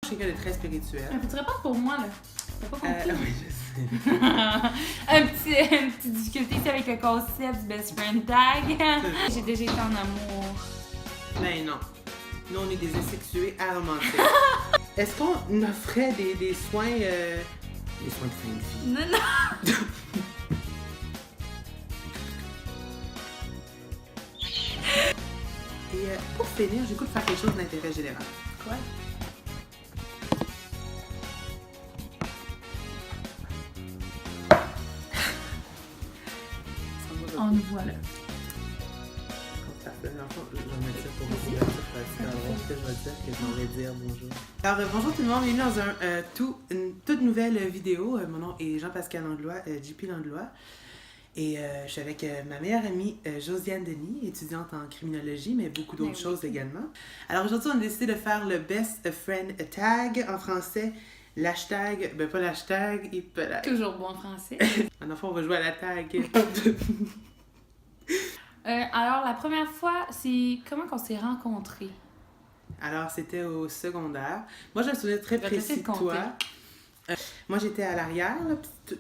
Je sais qu'elle est très spirituelle. Peux-tu répondre pour moi, là? T'as pas compris? Oui, je sais. Une petite difficulté ici avec le concept du best friend tag. J'ai déjà été en amour. Mais non. Nous, on est des asexués aromantiques. Est-ce qu'on offrait des soins... des soins de fin de vie? Non, non! Et pour finir, j'ai le goût de faire quelque chose d'intérêt général. Quoi? On nous voit là. Je vais mettre ça pour vous dire ce que je vais dire, que je vais dire bonjour. Alors, bonjour tout le monde, bienvenue dans une toute nouvelle vidéo. Mon nom est Jean-Pascal Langlois, JP Langlois. Et je suis avec ma meilleure amie Josiane Denis, étudiante en criminologie, mais beaucoup d'autres choses également. Alors aujourd'hui, on a décidé de faire le Best Friend Tag en français. L'hashtag, ben pas l'hashtag, il peut l'être. Toujours bon en français. En enfant, on va jouer à la tag. Alors, la première fois, c'est comment qu'on s'est rencontrés? Alors, c'était au secondaire. Moi, j'ai un souvenir très précis de toi. Moi, j'étais à l'arrière, là,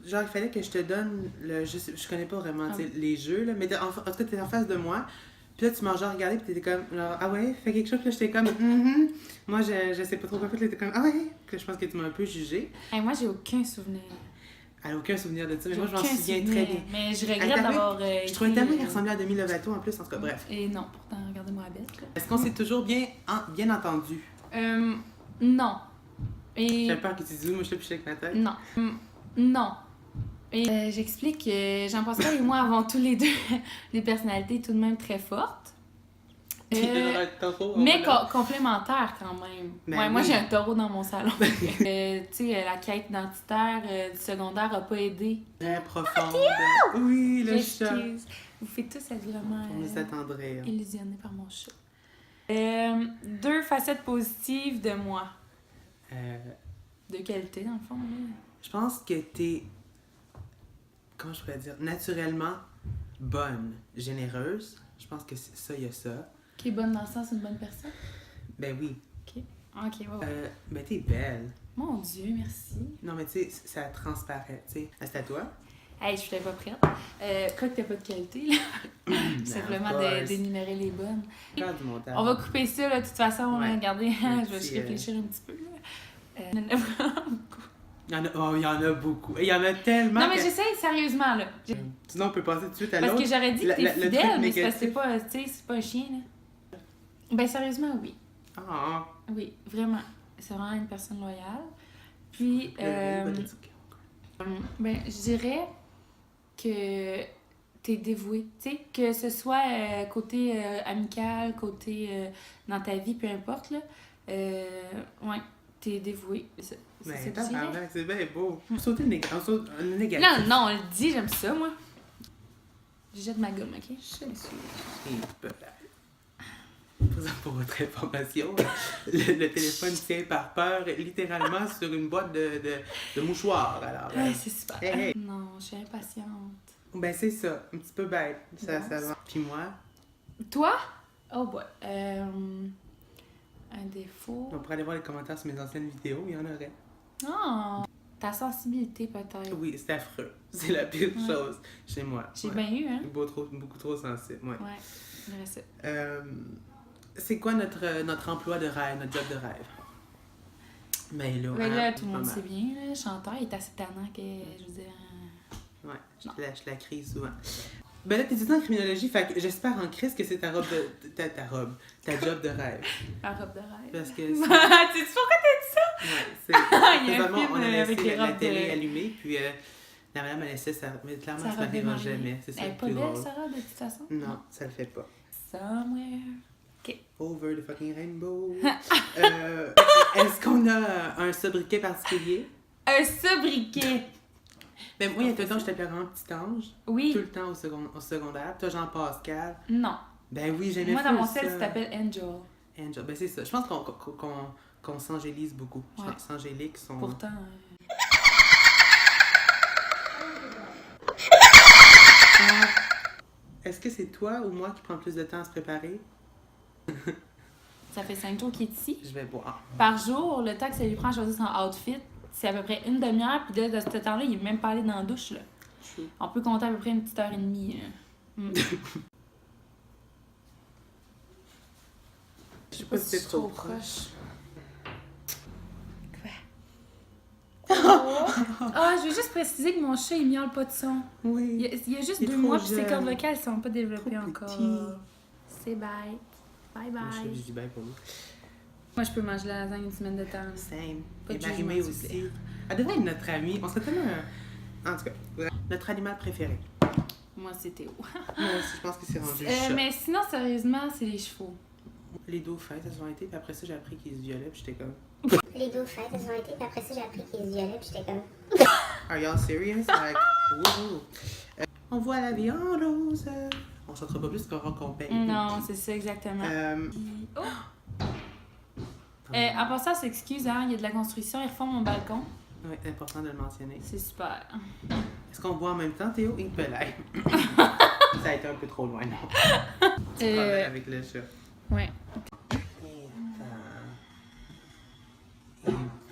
genre, il fallait que je te donne je connais pas vraiment les jeux, là, mais en tout cas, t'étais en face de moi. Puis là, tu m'as genre regardé, puis t'étais comme, genre, ah ouais, fais quelque chose, puis là, j'étais comme, Moi, je sais pas trop quoi faire, puis t'étais comme, ah ouais. Puis là, je pense que tu m'as un peu jugée. Hey, moi, j'ai aucun souvenir. Elle a aucun souvenir de ça, mais moi, je m'en souviens très bien. Mais je regrette d'avoir. Je trouvais tellement qu'elle ressemblait à Demi Lovato en plus, en tout cas, bref. Et non, pourtant, regardez-moi la bête, là. Est-ce qu'on s'est toujours bien entendu? Non. Et... J'ai peur que tu dises, moi, je suis avec ma tête. Non. Non. Et j'explique que Jean-Pascal et moi avons tous les deux des personnalités tout de même très fortes. Mais complémentaires quand même. Ben ouais, oui. Moi, j'ai un taureau dans mon salon. Tu sais, la quête identitaire du secondaire n'a pas aidé. Très profonde. Oui, le chat. Vous faites tous être vraiment On nous attendrait. illusionnés par mon chat. 2 facettes positives de moi. De qualité, dans le fond. Oui. Je pense que t'es, comment je pourrais dire, naturellement bonne, généreuse. Je pense que c'est ça, il y a ça. Qui est bonne dans le sens, une bonne personne? Ben oui. Ok, ouais. Ben t'es belle. Mon Dieu, merci. Non, mais tu sais, ça transparaît, tu sais. C'est à toi. Hey, je suis pas prête. Quoi que t'as pas de qualité, là. Simplement d'énumérer les bonnes. Faire du montage. On va couper ça, là, de toute façon. Ouais. Regardez, je vais Petit, juste réfléchir un petit peu, là. Il y en a beaucoup. Il y en a tellement. Non, mais j'essaye sérieusement, là. Sinon, on peut passer tout de suite à l'autre. Parce que j'aurais dit que t'es le fidèle, truc mais c'est parce que négatif. c'est pas, tu sais, c'est pas un chien, là. Ben, sérieusement, oui. Ah. Oui, vraiment. C'est vraiment une personne loyale. Puis, ben, je dirais que t'es dévoué. Tu sais, que ce soit côté amical, côté dans ta vie, peu importe, là. Ouais, t'es dévoué. C'est Mais ça que je dirais. c'est bien beau. On saute le négatif. Non, on le dit, j'aime ça, moi. Je jette ma gomme, ok? Pour votre information, le téléphone tient par peur littéralement sur une boîte de mouchoirs. Alors, C'est super. Hey. Non, je suis impatiente. Ben c'est ça, un petit peu bête. Ça va. Puis moi, Toi? Oh boy. Un défaut. on pourrait aller voir les commentaires sur mes anciennes vidéos, il y en aurait. Oh, ta sensibilité peut-être. Oui, c'est affreux. C'est la pire chose chez moi. J'ai bien eu, hein? Beaucoup trop sensible, ouais. Ouais, j'aimerais ça. C'est quoi notre emploi de rêve, notre job de rêve? Mais là, Tout le monde sait bien, là, le chanteur il est assez tannant que, je veux dire... Ouais, je la crie souvent. Ben là, t'es étudiant en criminologie, fait que j'espère en crise que c'est ta robe de... ta job de rêve. La robe de rêve. Parce que... Tu sais pourquoi t'as dit ça? Ouais, c'est... Il y a un film on a laissé avec les la robes télé de... allumée, puis la madame a laissé ça... Mais clairement, ça ne dérange jamais. C'est ça Elle le est pas plus belle, drôle. sa robe, de toute façon? Non, ça le fait pas. Somewhere. Over the fucking rainbow. Est-ce qu'on a un sobriquet particulier? Un sobriquet! Ben moi, il y a tout le temps, j'étais vraiment petit ange. Oui. Tout le temps au secondaire. Toi, Jean-Pascal. Non. Ben oui, j'aimais Moi, ça. dans mon set, tu t'appelles Angel. Angel. Ben c'est ça. Je pense qu'on s'angélise beaucoup. Ouais. S'angélique sont... Pourtant... Est-ce que c'est toi ou moi qui prend plus de temps à se préparer? ça fait 5 jours qu'il est ici. Je vais boire. Par jour, le temps que ça lui prend à choisir son outfit, c'est à peu près une demi-heure. Puis de ce temps-là, il est même pas allé dans la douche. Là. On peut compter à peu près une petite heure et demie. Je sais pas si c'est trop proche. Ah, je veux juste préciser que mon chat, il miaule pas de son. Oui. Il y a juste Il est 2 trop mois, puis ses jeune. cordes vocales sont pas développées Trop encore. petit. C'est bye. Bye Moi, je bye. dis bye pour lui. Moi, je peux manger la lasagne une semaine de temps. Same. Pas Et de Marie-Mé jugement, s'il vous aussi. Elle devrait être notre amie. On serait tellement... En tout cas, notre animal préféré. Moi, c'est Théo. Moi aussi, je pense que c'est rendu le chat. Mais sinon, sérieusement, c'est les chevaux. Les dauphins, ça ont été, puis après ça, j'ai appris qu'ils se violaient, puis j'étais comme... Les dauphins, ça ont été, puis après ça, j'ai appris qu'ils se violaient, puis j'étais comme... Are y'all serious? Like, woohoo. On voit la vie en rose. On chantera pas plus qu'on paye. Non, c'est ça, exactement. Oh! En passant, on s'excuse, hein, il y a de la construction, ils refont mon balcon. Oui, c'est important de le mentionner. C'est super. Est-ce qu'on boit en même temps, Théo? Et peut-être. Ça a été un peu trop loin, non? Avec le chat. Ouais.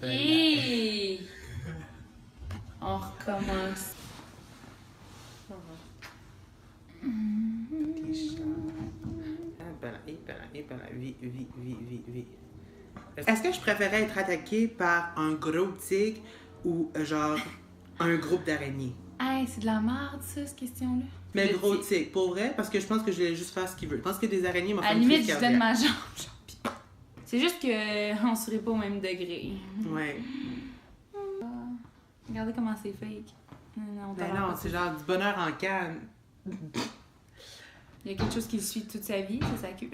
Hey! On recommence. Vie. Est-ce que je préférais être attaquée par un gros tigre ou genre un groupe d'araignées? Hey, c'est de la merde, ça, cette question-là. Mais le gros tigre, pour vrai, parce que je pense que je vais juste faire ce qu'il veut. Je pense que des araignées m'ont fait À la une limite, crise je donne cardiaque. ma jambe. C'est juste qu'on serait pas au même degré. Ouais. Regardez comment c'est fake. Non, Mais non, c'est genre du bonheur en canne. Il y a quelque chose qui le suit toute sa vie, c'est sa queue.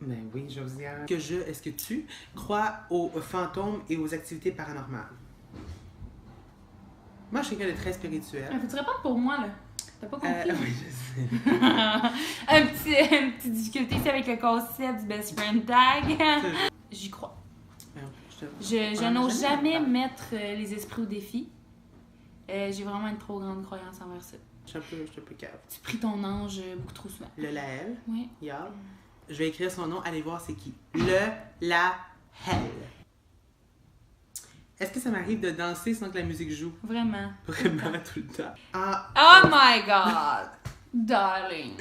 Mais oui, Josiane. Est-ce que tu crois aux fantômes et aux activités paranormales? Moi, je suis quelqu'un de très spirituel. Faut-tu répondre pour moi, là? T'as pas compris? Oui, je sais. Une petite difficulté ici avec le concept du best friend tag. J'y crois. Je n'ose jamais mettre les esprits au défi. J'ai vraiment une trop grande croyance envers ça. Je suis un peu cave. Tu pries ton ange beaucoup trop souvent. Le Laël. Oui. Yard. Je vais écrire son nom, allez voir c'est qui. Le Laël. Est-ce que ça m'arrive de danser sans que la musique joue? Vraiment. Vraiment tout le temps. Ah, Oh my god! Darling.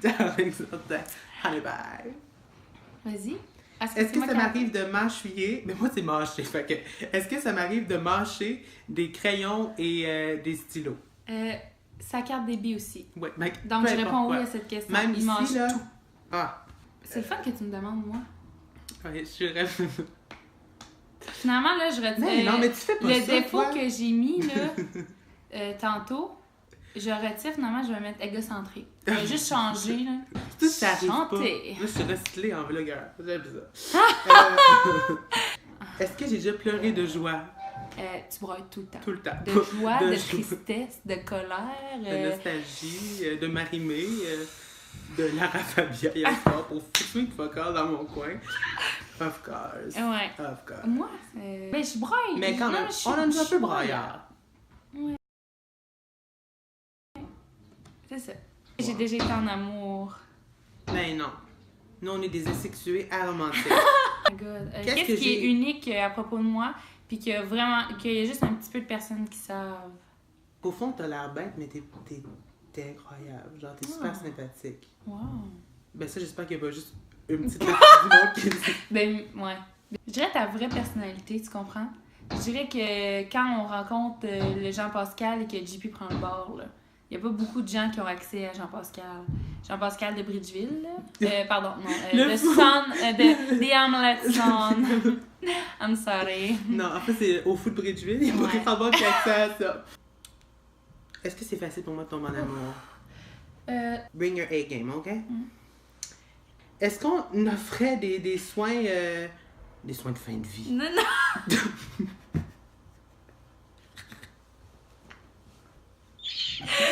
darling, something. Honey bye. Vas-y. Est-ce que ça m'arrive de mâchouiller? Mais moi, c'est mâcher. Fait que, est-ce que ça m'arrive de mâcher des crayons et des stylos? Sa carte débit aussi. Ouais, mais Donc, peu je importe réponds quoi. oui à cette question. Même Il mange ici, là. tout. Ah, C'est le fun que tu me demandes, moi. ouais, je suis vraiment... Finalement, là, je retire. Mais non, mais tu fais pas le ça, défaut toi. que j'ai mis, là, tantôt, je retire, finalement, je vais mettre égocentré. Je vais juste changer, là. Tout ça arrive pas. Chanter. Là, je suis recyclée en vlogueur. J'aime ça. Est-ce que j'ai déjà pleuré de joie? Tu brailles tout le temps. Tout le temps. De joie, de joie, tristesse, de colère. de nostalgie, de Marie-Mé, de Lara Fabia hier soir pour fuck all dans mon coin. Of course. Ouais. Of course. Moi, c'est... Ben, je braille. Mais quand même, on a un peu braillard. C'est ça. J'ai déjà été en amour. Mais non. Nous, on est des asexués aromantiques. Oh my God. Qu'est-ce Qu'est-ce que qui est j'ai- unique à propos de moi, puis qu'il y a vraiment, qu'il y a juste un petit peu de personnes qui savent. Au fond, t'as l'air bête, mais t'es incroyable. Genre, t'es super sympathique. Wow. Ben ça, j'espère qu'il y a pas juste une petite partie du monde qui le dit. Ben, ouais. Je dirais ta vraie personnalité, tu comprends? Je dirais que quand on rencontre le Jean-Pascal et que JP prend le bord, là, il n'y a pas beaucoup de gens qui ont accès à Jean-Pascal. Jean-Pascal de Bridgeville, là. Pardon, non. Le The fou. Son, The Omelette Son. I'm sorry. Non, en fait, c'est au foot de Bridgeville. Il n'y a pas Ouais. de savoir qui a accès à ça. Est-ce que c'est facile pour moi de tomber en amour? Bring your A-game, OK? Est-ce qu'on offrait des soins... des soins de fin de vie? Non, non.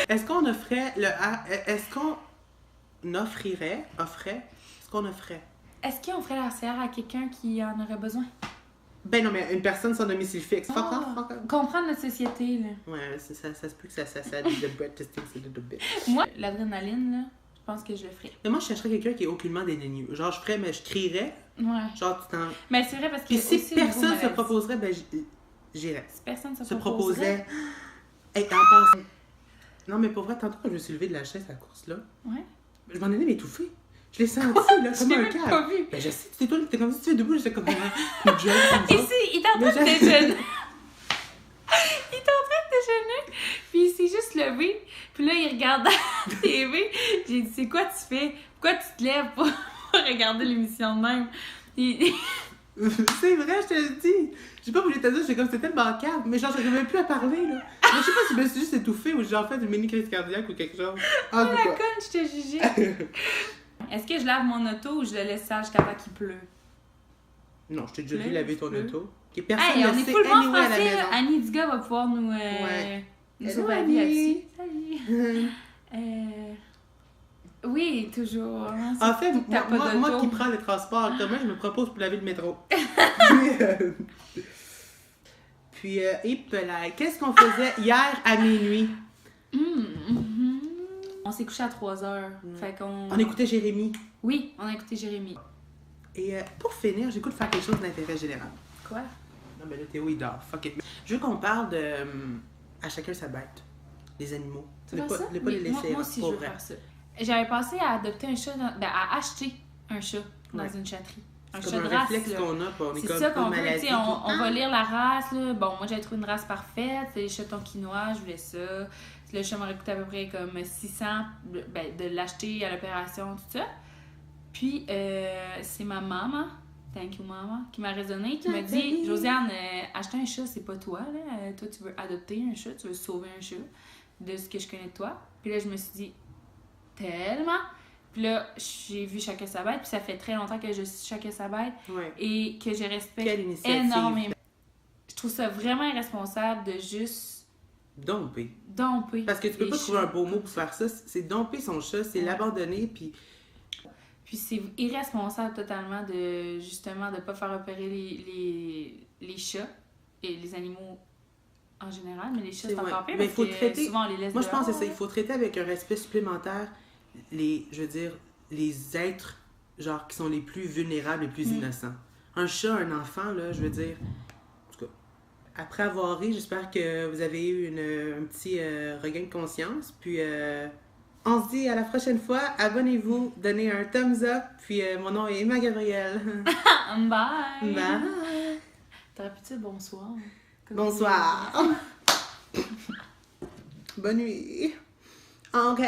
Est-ce qu'on offrait le... Est-ce qu'on offrirait... Est-ce qu'on offrait? Est-ce qu'on ferait la CR à quelqu'un qui en aurait besoin? Ben non, mais une personne sans domicile fixe. Fuck off, fuck off. Comprendre notre société, là. Ouais, ça se peut que ça de bread testing, c'est de bit. Moi, l'adrénaline, là, je pense que je le ferais. Mais moi, je chercherais quelqu'un qui est aucunement dédaigneux. Genre, je ferais, mais je crierais. Ouais. Genre, tu t'en... Mais c'est vrai parce que. Puis si aussi, au niveau personne se maladie, proposerait, ben, j'irais. Si personne Se proposait. Hey, en passant. Non, mais pour vrai, tantôt, quand je me suis levée de la chaise à la course, là, Ouais. je m'en allais m'étouffer. Je l'ai senti, là, Je comme l'ai un même câble. pas vu. Ben, je sais, tu t'es comme si tu fais debout, j'étais comme une joke. Ici, il est en train de déjeuner. Il est en train de déjeuner. Puis il s'est juste levé. Puis là, il regarde la TV. J'ai dit, c'est quoi tu fais? Pourquoi tu te lèves pour regarder l'émission de même? C'est vrai, je te le dis. J'ai pas voulu te dire, j'étais comme c'était tellement câble, mais genre, j'arrivais même plus à parler, là. Mais je sais pas si je me suis juste étouffée ou j'ai en fait une mini crise cardiaque ou quelque chose. Ah, La du quoi. conne, je t'ai jugé. Est-ce que je lave mon auto ou je le laisse sage jusqu'à temps qu'il pleut? Non, je t'ai déjà vu Pleut, laver ton pleut. auto. Et personne Hey, on ne est sait full bon anyway à la français. maison. Annie Diga va pouvoir nous Hello, sauver la vie Annie. là-dessus. Salut. Oui, toujours. Hein, En fait, c'est t'as pas moi d'auto. qui prends le transport en commun, je me propose pour laver le métro. Puis, qu'est-ce qu'on faisait hier à minuit? Mhm. On s'est couché à 3h. Fait qu'on... On écoutait Jérémy. Oui, on a écouté Jérémy. Et pour finir, j'écoute faire quelque chose d'intérêt général. Quoi? Non, mais là, Théo, il dort. Fuck it. Je veux qu'on parle de à chacun sa bête. Les animaux. Tu Ne vois pas, ça? ne pas Oui, les laisser. moi aussi, je pour veux vrai. faire ça. J'avais pensé à adopter un chat, à acheter un chat dans Ouais. une chatterie. Un C'est chat comme de un race, réflexe là. qu'on a, puis on est C'est comme ça qu'on pas veut, tu maladie. sais, on va lire la race, là. Bon, moi, j'avais trouvé une race parfaite, c'est les chatons quinoa, je voulais ça. Le chat m'aurait coûté à peu près comme 600, ben, de l'acheter à l'opération, tout ça. Puis, c'est ma maman, thank you maman, qui m'a raisonné, qui m'a dit, Josiane, acheter un chat, c'est pas toi, là. Toi, tu veux adopter un chat, tu veux sauver un chat, de ce que je connais de toi. Puis là, je me suis dit, tellement. Puis là, j'ai vu Chacun sa bête, puis ça fait très longtemps que je suis Chacun sa bête Ouais. et que je respecte Quelle initiative. énormément. Je trouve ça vraiment irresponsable de juste Domper. domper. Parce que tu peux les pas trouver un chats beau mot comme pour ça. faire ça. C'est domper son chat, c'est Ouais. l'abandonner, puis Puis c'est irresponsable totalement de justement de pas faire opérer les chats et les animaux en général, mais les chats C'est c'est vrai. encore pire Mais parce faut que traiter- souvent on les laisse moi, je pense que c'est dehors, ça. Il faut traiter avec un respect supplémentaire les êtres, genre, qui sont les plus vulnérables, les plus innocents. Un chat, un enfant, là, je veux dire... En tout cas, après avoir ri, j'espère que vous avez eu un petit regain de conscience. Puis, on se dit à la prochaine fois. Abonnez-vous, donnez un thumbs up. Puis, mon nom est Emma Gabrielle. Bye! Bye! T'aurais pu dire bonsoir? Comme Bonsoir! Bonne nuit! OK!